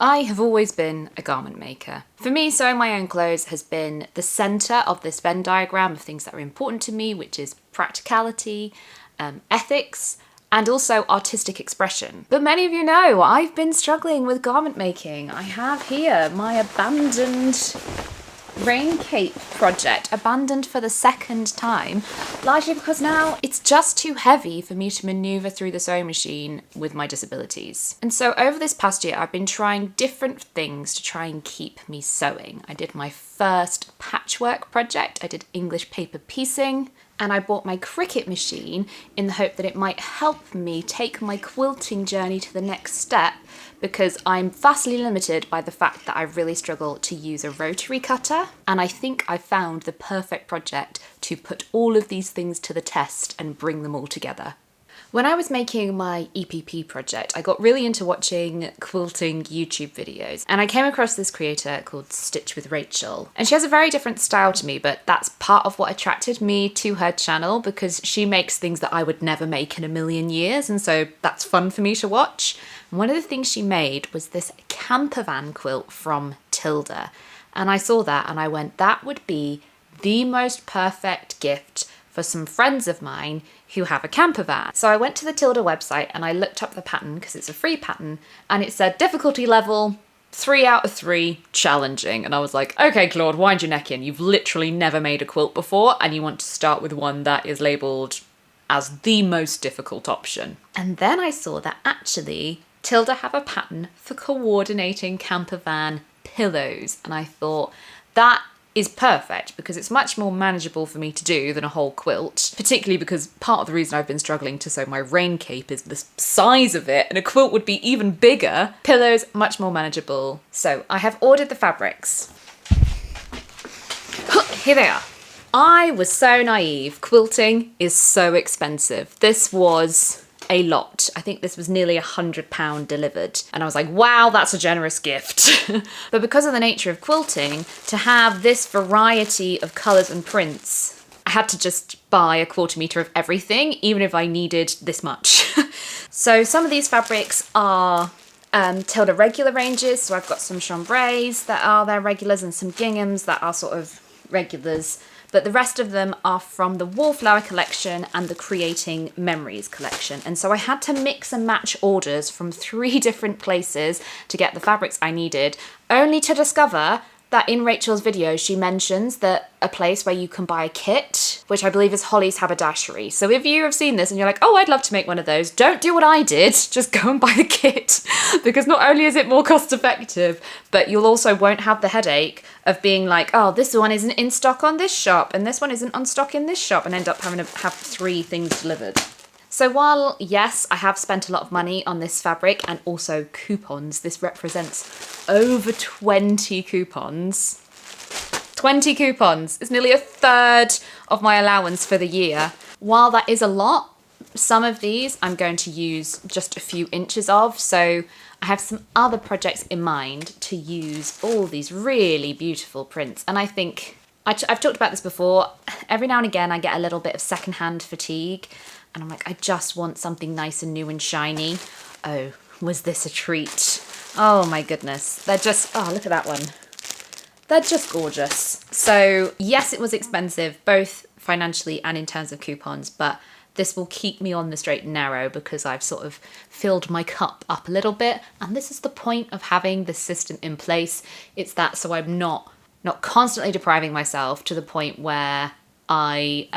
I have always been a garment maker. For me, sewing my own clothes has been the centre of this Venn diagram of things that are important to me, which is practicality, ethics, and also artistic expression. But many of you know I've been struggling with garment making. I have here my abandoned rain cape project, abandoned for the second time, largely because now it's just too heavy for me to maneuver through the sewing machine with my disabilities. And so over this past year, I've been trying different things to try and keep me sewing. I did my first patchwork project, I did English paper piecing, and I bought my Cricut machine in the hope that it might help me take my quilting journey to the next step, because I'm vastly limited by the fact that I really struggle to use a rotary cutter, and I think I found the perfect project to put all of these things to the test and bring them all together. When I was making my EPP project, I got really into watching quilting YouTube videos, and I came across this creator called Stitch with Rachel. And she has a very different style to me, but that's part of what attracted me to her channel, because she makes things that I would never make in a million years, and so that's fun for me to watch. And one of the things she made was this campervan quilt from Tilda. And I saw that and I went, that would be the most perfect gift for some friends of mine who have a camper van. So I went to the Tilda website and I looked up the pattern because it's a free pattern, and it said difficulty level 3 out of 3, challenging. And I was like, okay, Claude, wind your neck in. You've literally never made a quilt before and you want to start with one that is labelled as the most difficult option. And then I saw that actually Tilda have a pattern for coordinating camper van pillows. And I thought that is perfect because it's much more manageable for me to do than a whole quilt, particularly because part of the reason I've been struggling to sew my rain cape is the size of it, and a quilt would be even bigger. Pillows, much more manageable. So I have ordered the fabrics. Here they are. I was so naive. Quilting is so expensive. This was a lot. I think this was nearly £100 delivered. And I was like, wow, that's a generous gift. But because of the nature of quilting, to have this variety of colours and prints, I had to just buy a 1/4 metre of everything, even if I needed this much. So some of these fabrics are Tilda regular ranges. So I've got some chambrays that are their regulars and some ginghams that are sort of regulars. But the rest of them are from the Wallflower collection and the Creating Memories collection. And so I had to mix and match orders from 3 different places to get the fabrics I needed, only to discover that in Rachel's video, she mentions that a place where you can buy a kit, which I believe is Holly's Haberdashery. So if you have seen this and you're like, oh, I'd love to make one of those, don't do what I did, just go and buy the kit. Because not only is it more cost effective, but you'll also won't have the headache of being like, oh, this one isn't in stock on this shop and this one isn't on stock in this shop, and end up having to have 3 things delivered. So while, yes, I have spent a lot of money on this fabric and also coupons, this represents over 20 coupons. 20 coupons is nearly 1/3 of my allowance for the year. While that is a lot, some of these I'm going to use just a few inches of. So I have some other projects in mind to use all these really beautiful prints. And I think, I've talked about this before, every now and again I get a little bit of secondhand fatigue. And I'm like, I just want something nice and new and shiny. Oh, was this a treat? Oh my goodness. They're just, oh, look at that one. They're just gorgeous. So yes, it was expensive, both financially and in terms of coupons, but this will keep me on the straight and narrow because I've sort of filled my cup up a little bit. And this is the point of having this system in place. It's that so I'm not constantly depriving myself to the point where I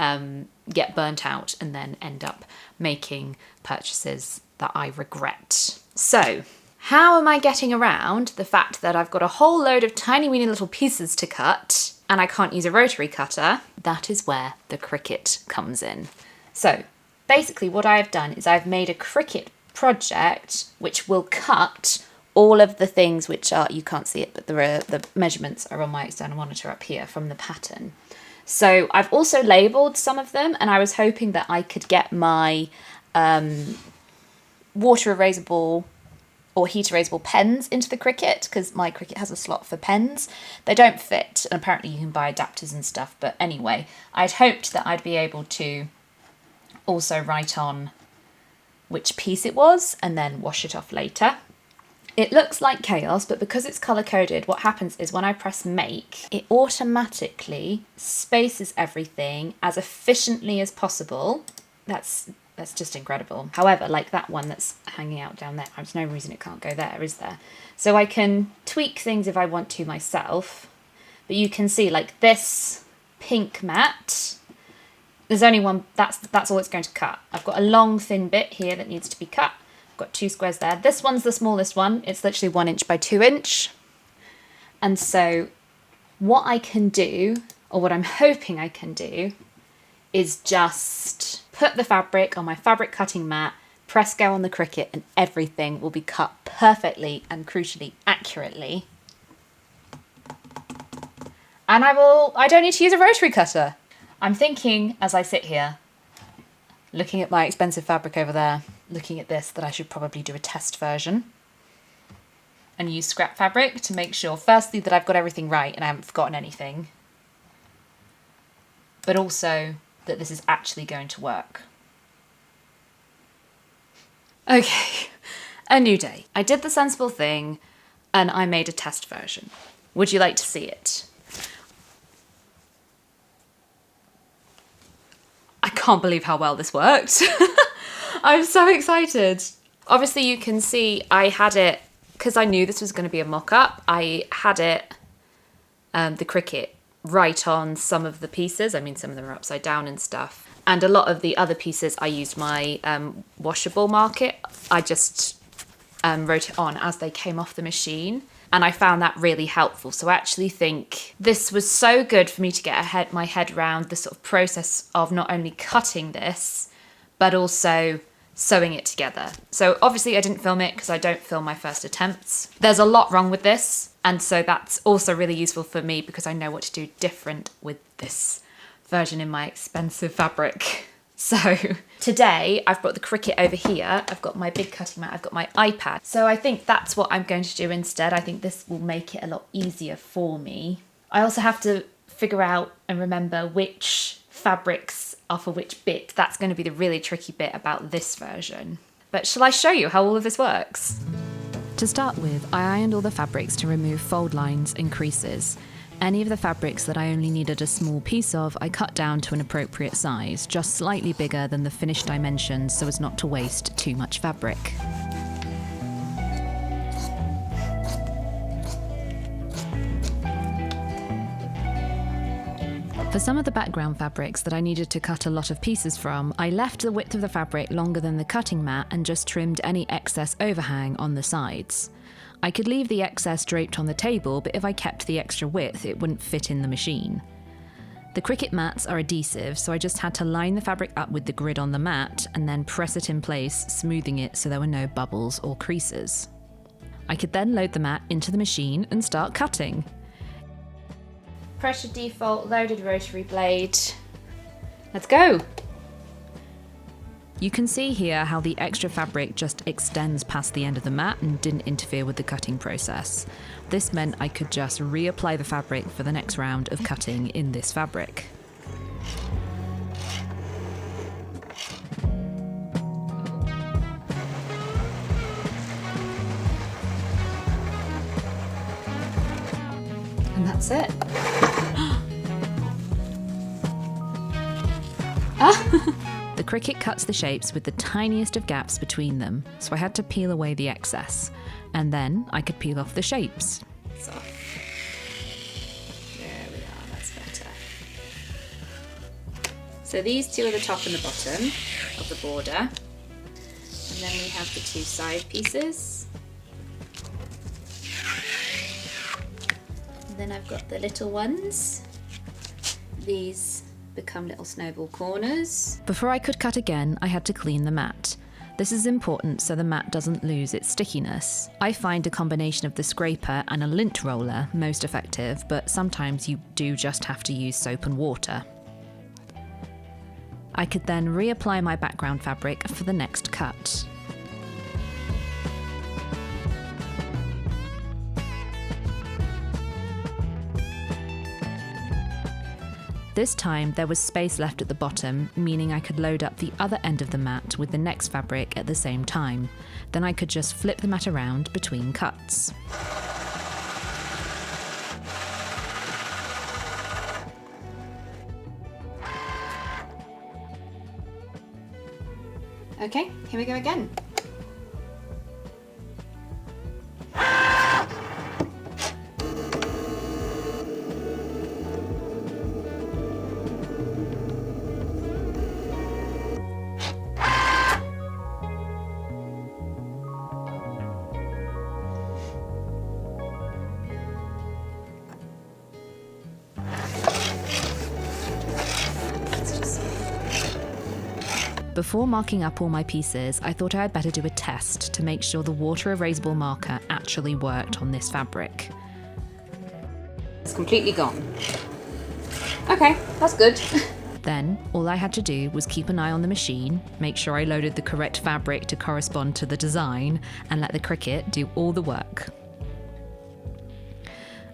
get burnt out and then end up making purchases that I regret. So how am I getting around the fact that I've got a whole load of tiny weeny little pieces to cut and I can't use a rotary cutter? That is where the Cricut comes in. So basically what I've done is I've made a Cricut project which will cut all of the things which are, you can't see it, but the measurements are on my external monitor up here from the pattern. So I've also labelled some of them, and I was hoping that I could get my water erasable or heat erasable pens into the Cricut, because my Cricut has a slot for pens. They don't fit, and apparently you can buy adapters and stuff, but anyway, I'd hoped that I'd be able to also write on which piece it was and then wash it off later. It looks like chaos, but because it's colour-coded, what happens is when I press make, it automatically spaces everything as efficiently as possible. That's just incredible. However, like that one that's hanging out down there, there's no reason it can't go there, is there? So I can tweak things if I want to myself, but you can see like this pink mat, there's only one, that's all it's going to cut. I've got a long thin bit here that needs to be cut. I've got 2 squares there. This one's the smallest one. It's literally 1 inch by 2 inch. And so what I can do, or what I'm hoping I can do, is just put the fabric on my fabric cutting mat, press go on the Cricut, and everything will be cut perfectly and crucially accurately. And I don't need to use a rotary cutter. I'm thinking as I sit here, looking at my expensive fabric over there, looking at this, that I should probably do a test version and use scrap fabric to make sure, firstly, that I've got everything right and I haven't forgotten anything, but also that this is actually going to work. Okay, a new day. I did the sensible thing and I made a test version. Would you like to see it? I can't believe how well this worked. I'm so excited. Obviously you can see I had it, because I knew this was going to be a mock-up, I had it, the Cricut, right on some of the pieces. I mean, some of them are upside down and stuff. And a lot of the other pieces, I used my washable market. I just wrote it on as they came off the machine. And I found that really helpful. So I actually think this was so good for me to get my head around the sort of process of not only cutting this, but also sewing it together. So obviously I didn't film it because I don't film my first attempts. There's a lot wrong with this. And so that's also really useful for me because I know what to do different with this version in my expensive fabric. So today I've brought the Cricut over here. I've got my big cutting mat, I've got my iPad. So I think that's what I'm going to do instead. I think this will make it a lot easier for me. I also have to figure out and remember which fabrics are for which bit. That's going to be the really tricky bit about this version. But shall I show you how all of this works? To start with, I ironed all the fabrics to remove fold lines and creases. Any of the fabrics that I only needed a small piece of, I cut down to an appropriate size, just slightly bigger than the finished dimensions so as not to waste too much fabric. For some of the background fabrics that I needed to cut a lot of pieces from, I left the width of the fabric longer than the cutting mat and just trimmed any excess overhang on the sides. I could leave the excess draped on the table, but if I kept the extra width, it wouldn't fit in the machine. The Cricut mats are adhesive, so I just had to line the fabric up with the grid on the mat and then press it in place, smoothing it so there were no bubbles or creases. I could then load the mat into the machine and start cutting. Pressure default, loaded rotary blade. Let's go! You can see here how the extra fabric just extends past the end of the mat and didn't interfere with the cutting process. This meant I could just reapply the fabric for the next round of cutting in this fabric. And that's it. The Cricut cuts the shapes with the tiniest of gaps between them, so I had to peel away the excess, and then I could peel off the shapes. So, there we are, that's better. So these two are the top and the bottom of the border, and then we have the 2 side pieces. And then I've got the little ones. These become little snowball corners. Before I could cut again, I had to clean the mat. This is important so the mat doesn't lose its stickiness. I find a combination of the scraper and a lint roller most effective, but sometimes you do just have to use soap and water. I could then reapply my background fabric for the next cut. This time there was space left at the bottom, meaning I could load up the other end of the mat with the next fabric at the same time. Then I could just flip the mat around between cuts. Okay, here we go again. Before marking up all my pieces, I thought I had better do a test to make sure the water erasable marker actually worked on this fabric. It's completely gone. Okay, that's good. Then, all I had to do was keep an eye on the machine, make sure I loaded the correct fabric to correspond to the design, and let the Cricut do all the work.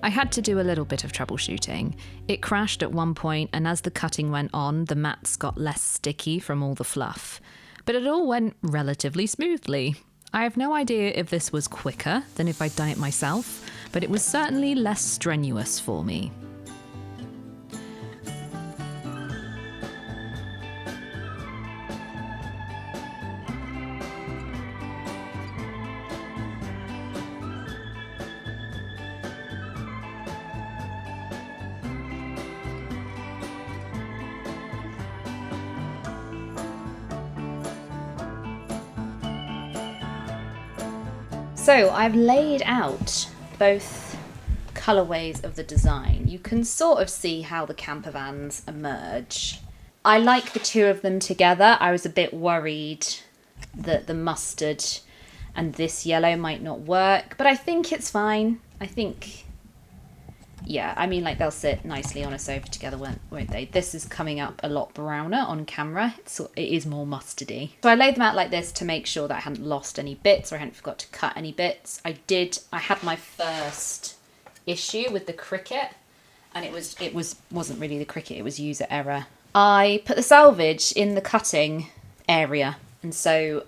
I had to do a little bit of troubleshooting. It crashed at one point, and as the cutting went on, the mats got less sticky from all the fluff. But it all went relatively smoothly. I have no idea if this was quicker than if I'd done it myself, but it was certainly less strenuous for me. So I've laid out both colourways of the design. You can sort of see how the campervans emerge. I like the two of them together. I was a bit worried that the mustard and this yellow might not work, but I think it's fine. I think, yeah, I mean, like, they'll sit nicely on a sofa together, won't they? This is coming up a lot browner on camera. It is more mustardy. So I laid them out like this to make sure that I hadn't lost any bits or I hadn't forgot to cut any bits. I had my first issue with the Cricut, and it wasn't really the Cricut, it was user error. I put the selvage in the cutting area, and so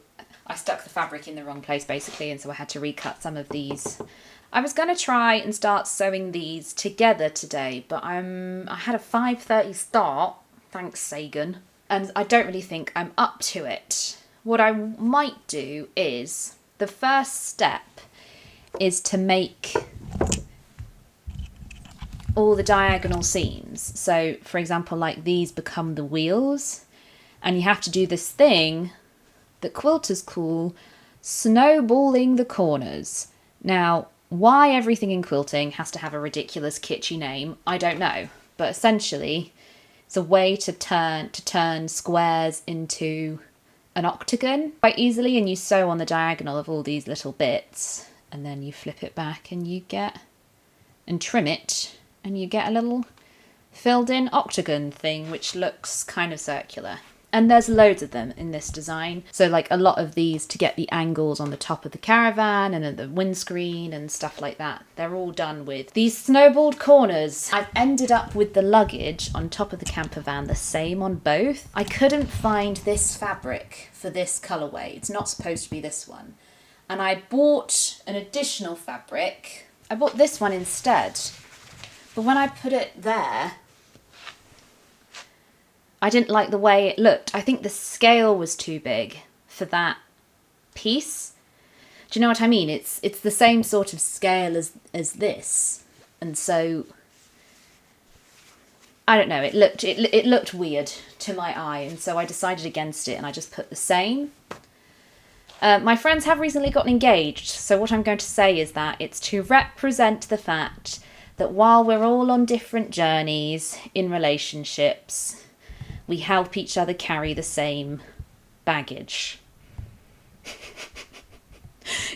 I stuck the fabric in the wrong place basically, and so I had to recut some of these. I was going to try and start sewing these together today, but I had a 5:30 start, thanks Sagan, and I don't really think I'm up to it. What I might do is, the first step is to make all the diagonal seams. So, for example, like these become the wheels, and you have to do this thing that quilters call snowballing the corners. Now, why everything in quilting has to have a ridiculous kitschy name, I don't know. But essentially, it's a way to turn squares into an octagon quite easily, and you sew on the diagonal of all these little bits, and then you flip it back and trim it, and you get a little filled in octagon thing, which looks kind of circular. And there's loads of them in this design. So like a lot of these to get the angles on the top of the caravan and at the windscreen and stuff like that. They're all done with these snowballed corners. I've ended up with the luggage on top of the campervan the same on both. I couldn't find this fabric for this colourway. It's not supposed to be this one. And I bought an additional fabric. I bought this one instead. But when I put it there, I didn't like the way it looked. I think the scale was too big for that piece. Do you know what I mean? It's the same sort of scale as this. And so, I don't know, it looked weird to my eye, and so I decided against it and I just put the same. My friends have recently gotten engaged, so what I'm going to say is that it's to represent the fact that while we're all on different journeys in relationships, we help each other carry the same baggage.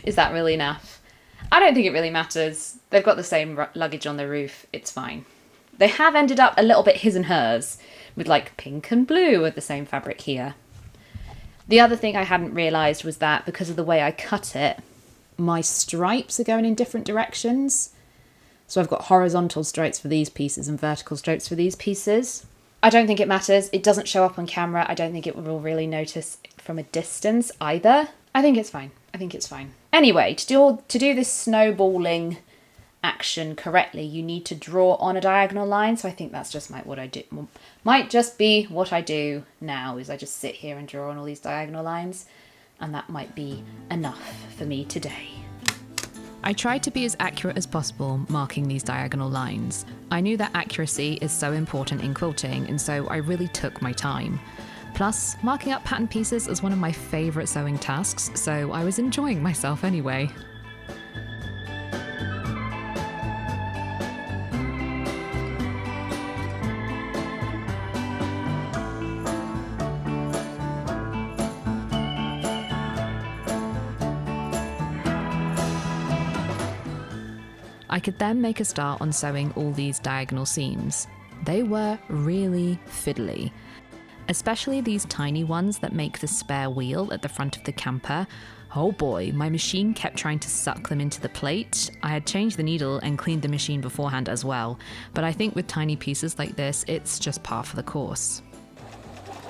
Is that really enough? I don't think it really matters. They've got the same luggage on the roof. It's fine. They have ended up a little bit his and hers, with like pink and blue with the same fabric here. The other thing I hadn't realised was that because of the way I cut it, my stripes are going in different directions. So I've got horizontal stripes for these pieces and vertical stripes for these pieces. I don't think it matters. It doesn't show up on camera. I don't think it will really notice from a distance either. I think it's fine. I think it's fine. Anyway, to do this snowballing action correctly, you need to draw on a diagonal line. So I think that's just what I do. Might just be what I do now, is I just sit here and draw on all these diagonal lines, and that might be enough for me today. I tried to be as accurate as possible marking these diagonal lines. I knew that accuracy is so important in quilting, and so I really took my time. Plus, marking up pattern pieces is one of my favourite sewing tasks, so I was enjoying myself anyway. I could then make a start on sewing all these diagonal seams. They were really fiddly, especially these tiny ones that make the spare wheel at the front of the camper. Oh boy, my machine kept trying to suck them into the plate. I had changed the needle and cleaned the machine beforehand as well, but I think with tiny pieces like this, it's just par for the course.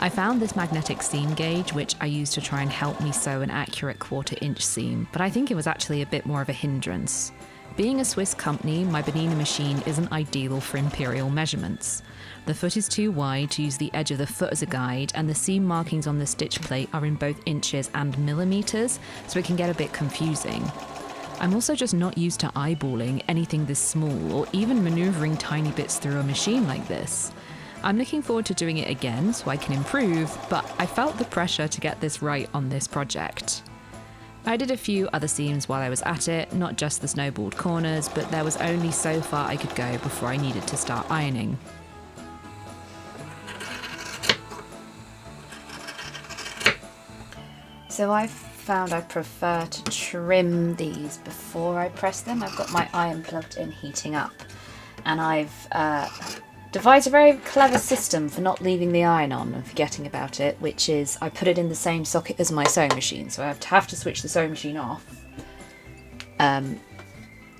I found this magnetic seam gauge, which I used to try and help me sew an accurate 1/4 inch seam, but I think it was actually a bit more of a hindrance. Being a Swiss company, my Bernina machine isn't ideal for imperial measurements. The foot is too wide to use the edge of the foot as a guide, and the seam markings on the stitch plate are in both inches and millimetres, so it can get a bit confusing. I'm also just not used to eyeballing anything this small, or even manoeuvring tiny bits through a machine like this. I'm looking forward to doing it again so I can improve, but I felt the pressure to get this right on this project. I did a few other seams while I was at it, not just the snowballed corners, but there was only so far I could go before I needed to start ironing. So I've found I prefer to trim these before I press them. I've got my iron plugged in, heating up, and I've devised a very clever system for not leaving the iron on and forgetting about it, which is I put it in the same socket as my sewing machine. So I have to switch the sewing machine off, and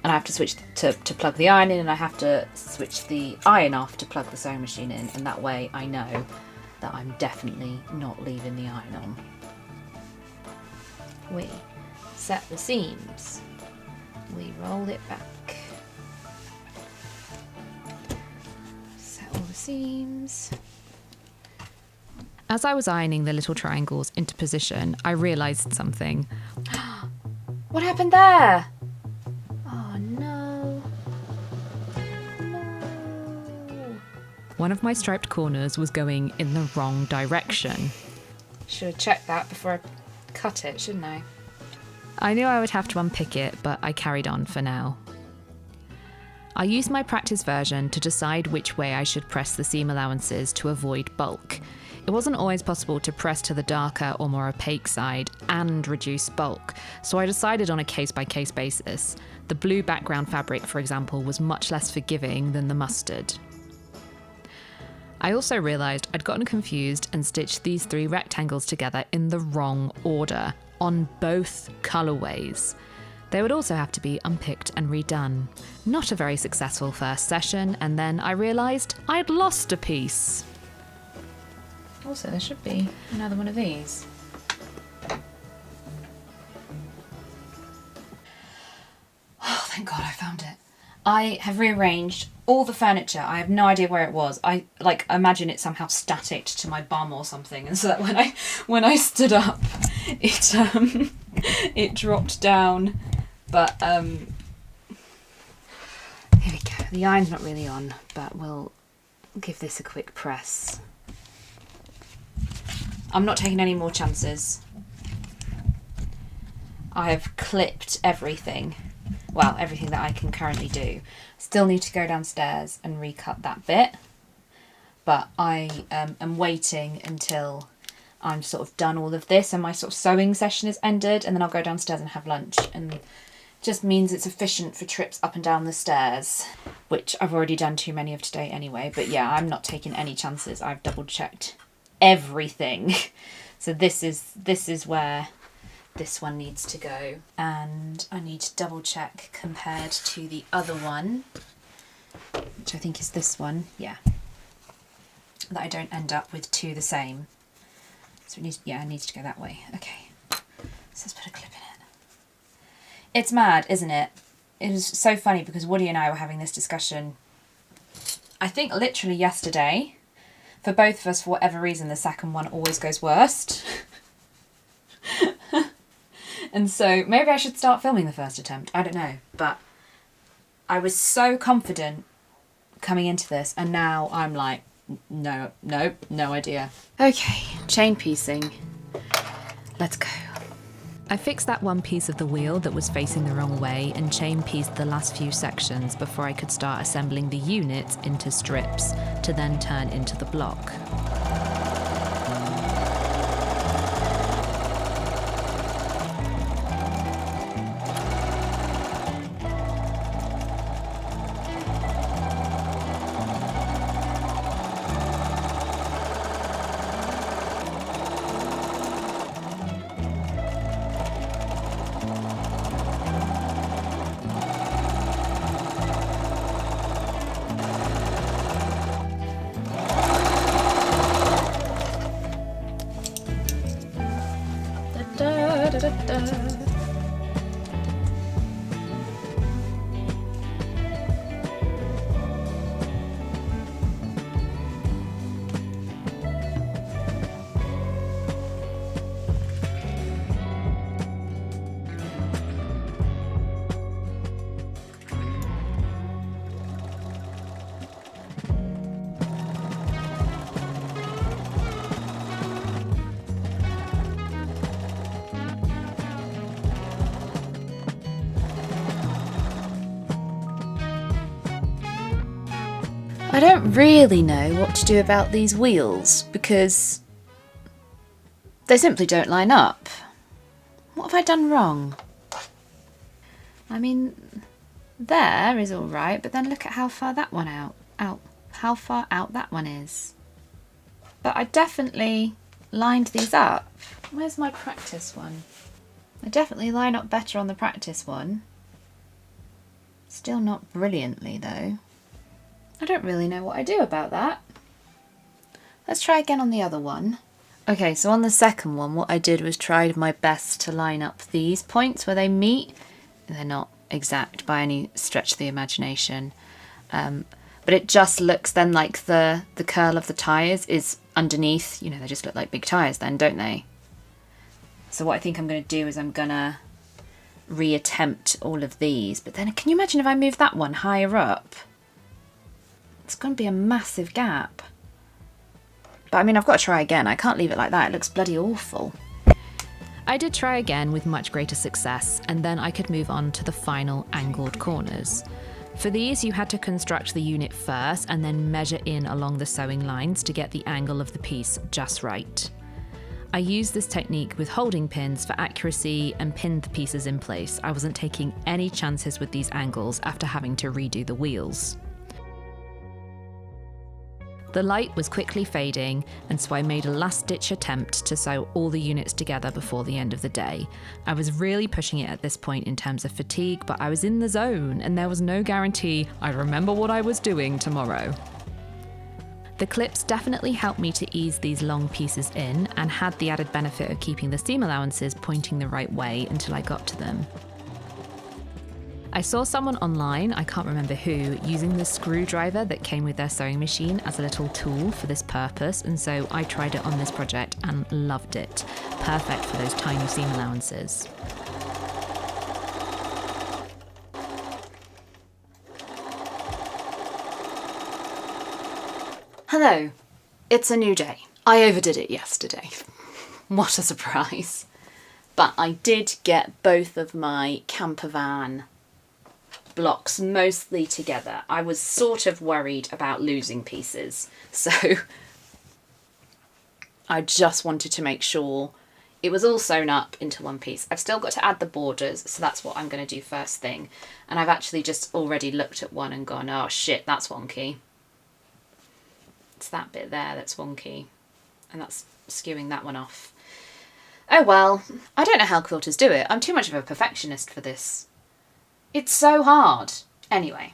I have to switch to plug the iron in, and I have to switch the iron off to plug the sewing machine in, and that way I know that I'm definitely not leaving the iron on. We set the seams, we roll it back. All the seams. As I was ironing the little triangles into position, I realised something. What happened there? Oh no. No. One of my striped corners was going in the wrong direction. Should have checked that before I cut it, shouldn't I? I knew I would have to unpick it, but I carried on for now. I used my practice version to decide which way I should press the seam allowances to avoid bulk. It wasn't always possible to press to the darker or more opaque side and reduce bulk, so I decided on a case-by-case basis. The blue background fabric, for example, was much less forgiving than the mustard. I also realised I'd gotten confused and stitched these 3 rectangles together in the wrong order, on both colourways. They would also have to be unpicked and redone. Not a very successful first session, and then I realised I'd lost a piece. Also, there should be another one of these. Oh, thank God I found it. I have rearranged all the furniture. I have no idea where it was. I imagine it somehow static to my bum or something, and so that when I stood up, it dropped down. But here we go. The iron's not really on, but we'll give this a quick press. I'm not taking any more chances. I have clipped everything. Well, everything that I can currently do. Still need to go downstairs and recut that bit. But I am waiting until I'm sort of done all of this and my sort of sewing session is ended, and then I'll go downstairs and have lunch, and just means it's efficient for trips up and down the stairs, which I've already done too many of today anyway. But yeah, I'm not taking any chances. I've double checked everything. So this is where this one needs to go, and I need to double check compared to the other one, which I think is this one. Yeah, that I don't end up with two the same. So it needs to go that way. Okay, so let's put a clip in it. It's mad, isn't it? It was so funny because Woody and I were having this discussion, I think literally yesterday. For both of us, for whatever reason, the second one always goes worst. And so maybe I should start filming the first attempt. I don't know. But I was so confident coming into this, and now I'm like, no idea. Okay, chain piecing. Let's go. I fixed that one piece of the wheel that was facing the wrong way and chain pieced the last few sections before I could start assembling the units into strips to then turn into the block. I don't really know what to do about these wheels because they simply don't line up. What have I done wrong? I mean, there is all right, but then look at how far that one how far out that one is. But I definitely lined these up. Where's my practice one? I definitely line up better on the practice one. Still not brilliantly though. I don't really know what I do about that. Let's try again on the other one. Okay, so on the second one, what I did was tried my best to line up these points where they meet. They're not exact by any stretch of the imagination. But it just looks then like the curl of the tyres is underneath. You know, they just look like big tyres then, don't they? So what I think I'm going to do is I'm going to reattempt all of these. But then can you imagine if I move that one higher up? It's going to be a massive gap. But I mean, I've got to try again. I can't leave it like that. It looks bloody awful. I did try again with much greater success, and then I could move on to the final angled corners. For these, you had to construct the unit first and then measure in along the sewing lines to get the angle of the piece just right. I used this technique with holding pins for accuracy and pinned the pieces in place. I wasn't taking any chances with these angles after having to redo the wheels. The light was quickly fading, and so I made a last-ditch attempt to sew all the units together before the end of the day. I was really pushing it at this point in terms of fatigue, but I was in the zone, and there was no guarantee I'd remember what I was doing tomorrow. The clips definitely helped me to ease these long pieces in, and had the added benefit of keeping the seam allowances pointing the right way until I got to them. I saw someone online, I can't remember who, using the screwdriver that came with their sewing machine as a little tool for this purpose, and so I tried it on this project and loved it. Perfect for those tiny seam allowances. Hello, it's a new day. I overdid it yesterday. What a surprise. But I did get both of my campervan blocks mostly together. I was sort of worried about losing pieces, so I just wanted to make sure it was all sewn up into one piece. I've still got to add the borders, so that's what I'm going to do first thing. And I've actually just already looked at one and gone, oh shit, that's wonky. It's that bit there that's wonky, and that's skewing that one off. Oh well, I don't know how quilters do it. I'm too much of a perfectionist for this. It's so hard. Anyway,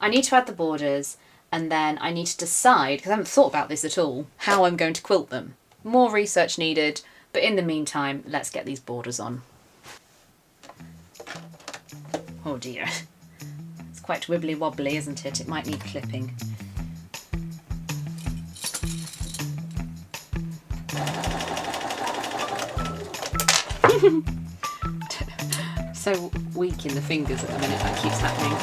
I need to add the borders, And then I need to decide, because I haven't thought about this at all, how I'm going to quilt them. More research needed, but in the meantime, let's get these borders on. Oh dear. It's quite wibbly wobbly, isn't it? It might need clipping. So weak in the fingers at the minute, that keeps happening.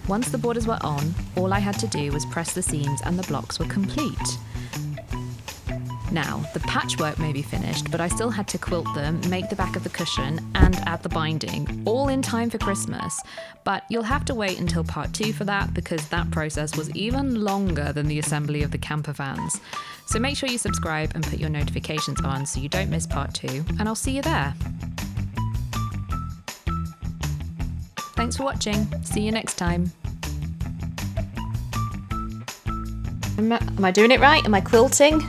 Once the borders were on, all I had to do was press the seams and the blocks were complete. Now, the patchwork may be finished, but I still had to quilt them, make the back of the cushion, and add the binding, all in time for Christmas. But you'll have to wait until part 2 for that, because that process was even longer than the assembly of the camper vans. So make sure you subscribe and put your notifications on so you don't miss part 2, and I'll see you there. Thanks for watching. See you next time. Am I doing it right? Am I quilting?